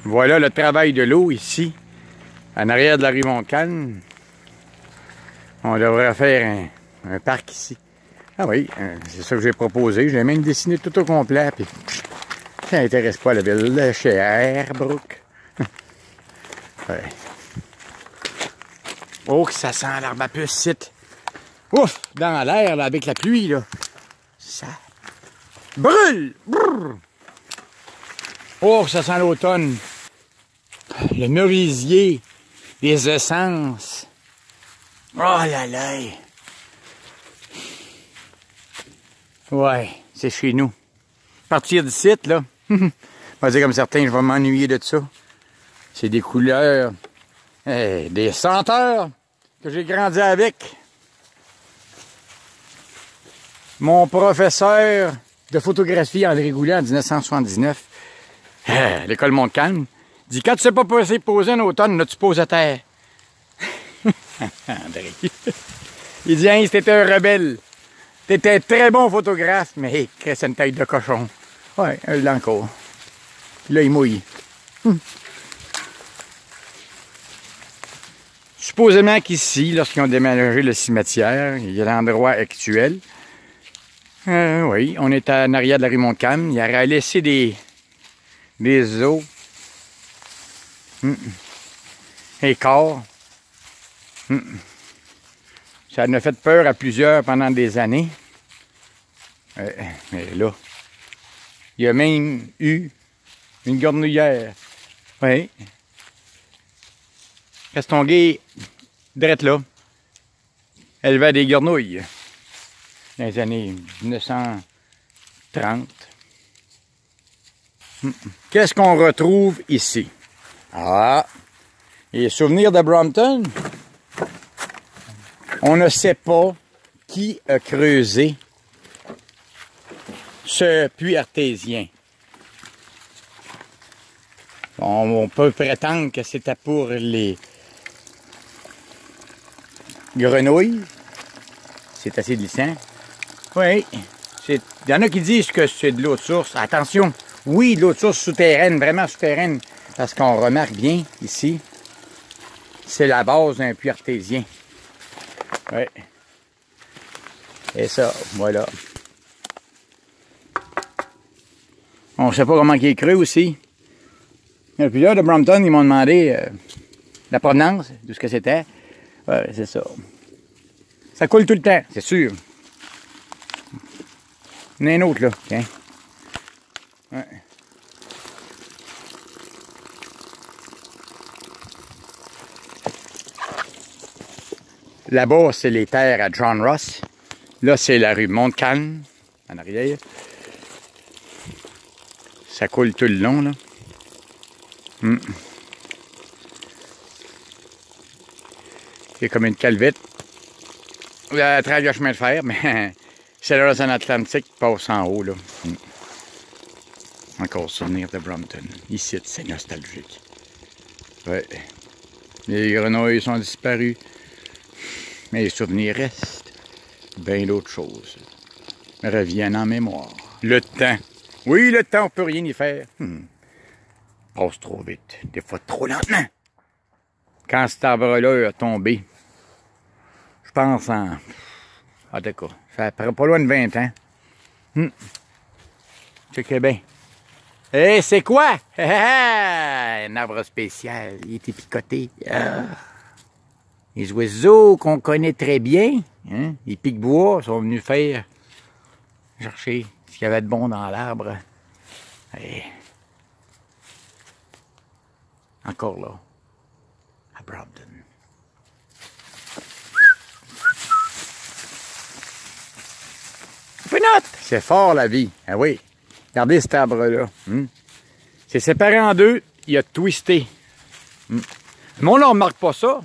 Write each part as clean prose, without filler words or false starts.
Voilà le travail de l'eau ici, en arrière de la rue Montcalm. On devrait faire un parc ici. Ah oui, c'est ça que j'ai proposé. J'ai même dessiné tout au complet. Puis, ça n'intéresse pas la ville de Sherbrooke. Ouais. Oh, que ça sent l'arbre à puce, site. Ouf, dans l'air, là, avec la pluie, là. Ça brûle! Brrr. Oh, que ça sent l'automne. Le merisier, les essences. Oh là là! Ouais, c'est chez nous. Partir du site, là. On va dire comme certains, je vais m'ennuyer de ça. C'est des couleurs, des senteurs que j'ai grandi avec. Mon professeur de photographie, André Goulet, en 1979, à l'école Montcalm, dit, quand tu sais pas poser un automne, là, tu poses à terre. André. Il dit, hein, t'étais un rebelle. T'étais un très bon photographe, mais c'est une tête de cochon. Ouais, elle l'a encore. Puis là, il mouille. Supposément qu'ici, lorsqu'ils ont déménagé le cimetière, il y a l'endroit actuel. Oui, on est en arrière de la rue Montcalm. Il aurait laissé des os. Et corps. Ça en a fait peur à plusieurs pendant des années. Mais là, il y a même eu une grenouillère. Oui. Castonguay, drette là, élevait des grenouilles dans les années 1930. Qu'est-ce qu'on retrouve ici? Ah, les souvenirs de Brompton. On ne sait pas qui a creusé ce puits artésien. On peut prétendre que c'était pour les grenouilles. C'est assez glissant. Oui. Il y en a qui disent que c'est de l'eau de source. Attention, oui, de l'eau de source souterraine, vraiment souterraine. Parce qu'on remarque bien ici, c'est la base d'un puits artésien. Oui. Et ça, voilà. On ne sait pas comment il est creux aussi. Et puis là, de Brompton, ils m'ont demandé la provenance de ce que c'était. Ouais, c'est ça. Ça coule tout le temps, c'est sûr. Il y en a un autre, là. Tiens. Ouais. Là-bas, c'est les terres à John Ross. Là, c'est la rue Montcalm, en arrière. Ça coule tout le long, là. C'est comme une calvette. À travers le chemin de fer, mais c'est là l'océan Atlantique qui passe en haut, là. Encore souvenir de Brompton. Ici, c'est nostalgique. Ouais. Les grenouilles sont disparues. Mais les souvenirs restent. Bien d'autres choses reviennent en mémoire. Le temps. Oui, le temps, on peut rien y faire. Passe trop vite. Des fois trop lentement. Quand cet arbre-là a tombé, je pense en tout cas, ça fait pas loin de 20 ans. Checkez bien. Eh, c'est quoi? Un arbre spécial. Il était picoté. Les oiseaux qu'on connaît très bien, hein, les pics-bois, sont venus faire chercher ce qu'il y avait de bon dans l'arbre. Et encore là, à Brompton. Peanut! C'est fort la vie. Ah oui. Regardez cet arbre-là. C'est séparé en deux, il a twisté. Mais on ne remarque pas ça.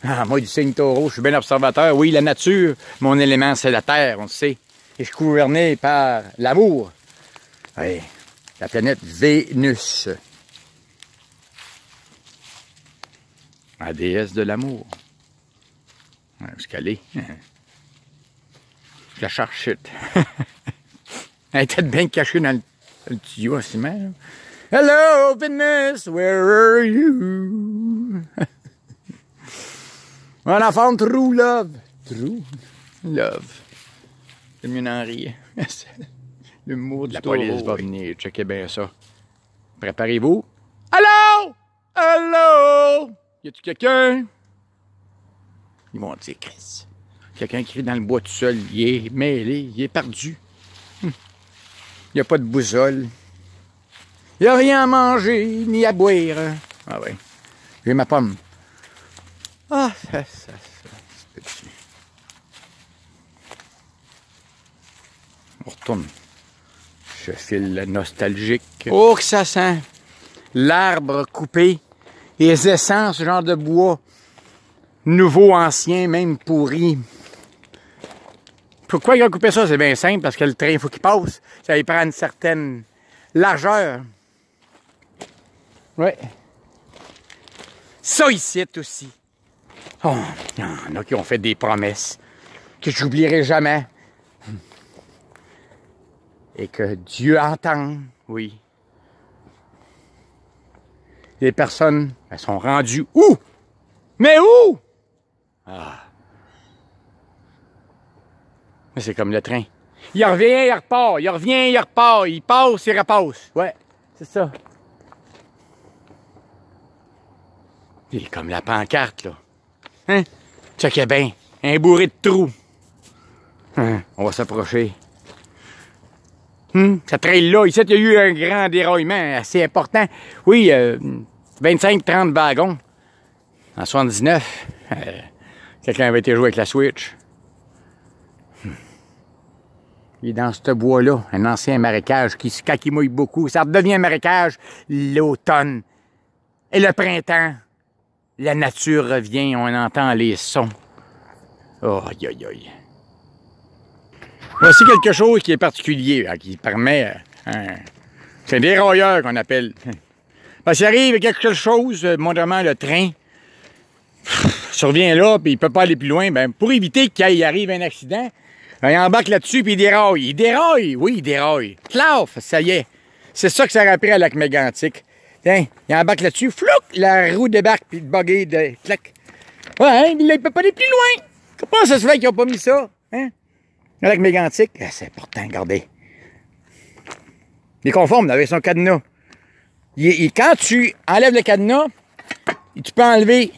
Ah, moi, du signe taureau, je suis bien observateur. Oui, la nature, mon élément, c'est la terre, on le sait. Et je suis gouverné par l'amour. Oui, la planète Vénus. La déesse de l'amour. Où est-ce qu'elle est? Je la charchute. Elle était bien cachée dans le tuyau à ciment. Hello, Venus, where are you? On enfant, true love. True love. C'est mieux d'en rire. L'humour du taureau. La police va venir, checker bien ça. Préparez-vous. Allô? Allô? Y a-tu quelqu'un? Ils vont dire, Chris. Quelqu'un qui crie dans le bois tout seul. Il est mêlé, il est perdu. Il n'y a pas de boussole. Il n'y a rien à manger, ni à boire. Ah ouais. J'ai ma pomme. Ah, ça, c'est petit. On retourne. Je file nostalgique. Oh, que ça sent! L'arbre coupé. Les essences, ce genre de bois. Nouveau, ancien, même pourri. Pourquoi ils ont coupé ça? C'est bien simple, parce que le train, il faut qu'il passe. Ça y prend une certaine largeur. Ouais. Ça ici aussi. Oh, il y en a qui ont fait des promesses que j'oublierai jamais. Et que Dieu entende, oui. Les personnes, elles sont rendues où? Mais où? Ah. Mais c'est comme le train. Il revient, il repart, il revient, il repart, il passe, il repasse. Ouais, c'est ça. Il est comme la pancarte, là. Hein? Checkez bien, un bourré de trous. Hein? On va s'approcher. Ça traîne là. Ici, il y a eu un grand déraillement assez important. Oui, 25-30 wagons. En 79, quelqu'un avait été joué avec la Switch. Il est dans ce bois-là, un ancien marécage qui, quand il mouille beaucoup, ça redevient un marécage l'automne. Et le printemps, la nature revient, on entend les sons. Oh, aïe, aïe, aïe. Voici quelque chose qui est particulier, qui permet... c'est un dérailleur qu'on appelle. Parce qu'il arrive quelque chose, mondialement le train, survient là, puis il peut pas aller plus loin, ben, pour éviter qu'il arrive un accident, ben, il embarque là-dessus, puis il déraille. Il déraille, oui, il déraille. Clauf, ça y est. C'est ça que ça a appris à Lac Mégantic. Tiens, il embarque là-dessus, flouc, la roue débarque, puis le buggy de clac. Ouais, hein, il peut pas aller plus loin. Comment ça se fait qu'ils n'ont pas mis ça, hein? Lac Mégantic, c'est important, regardez. Il est conforme avec son cadenas. Quand tu enlèves le cadenas, tu peux enlever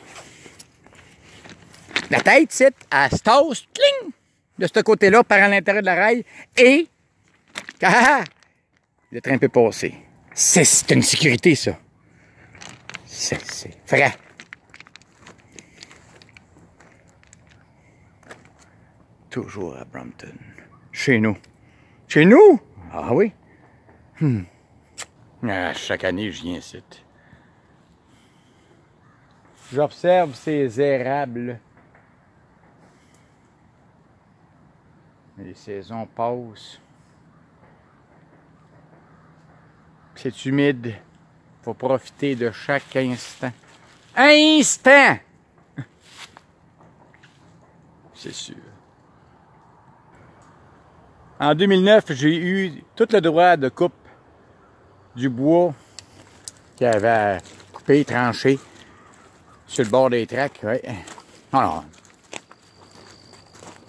la tête, c'est à se tasse, cling, de ce côté-là, par à l'intérieur de la rail, et le train peut passer. C'est une sécurité, ça. C'est vrai. Toujours à Brampton. Chez nous. Chez nous? Ah oui? Ah, chaque année, je viens ici. J'observe ces érables. Les saisons passent. C'est humide. Faut profiter de chaque instant. Instant! C'est sûr. En 2009, j'ai eu tout le droit de coupe du bois qui avait coupé, tranché sur le bord des tracks. Ouais. Alors,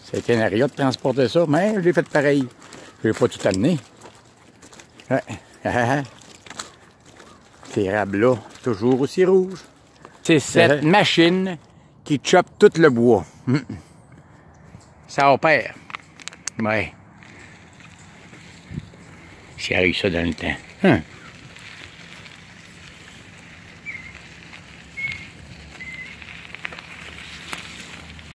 c'était un aria de transporter ça, mais je l'ai fait pareil. Je n'ai pas tout amené. Ouais. Ces érables-là, toujours aussi rouges. C'est cette machine qui chope tout le bois. Ça opère. Ouais. S'il arrive ça dans le temps.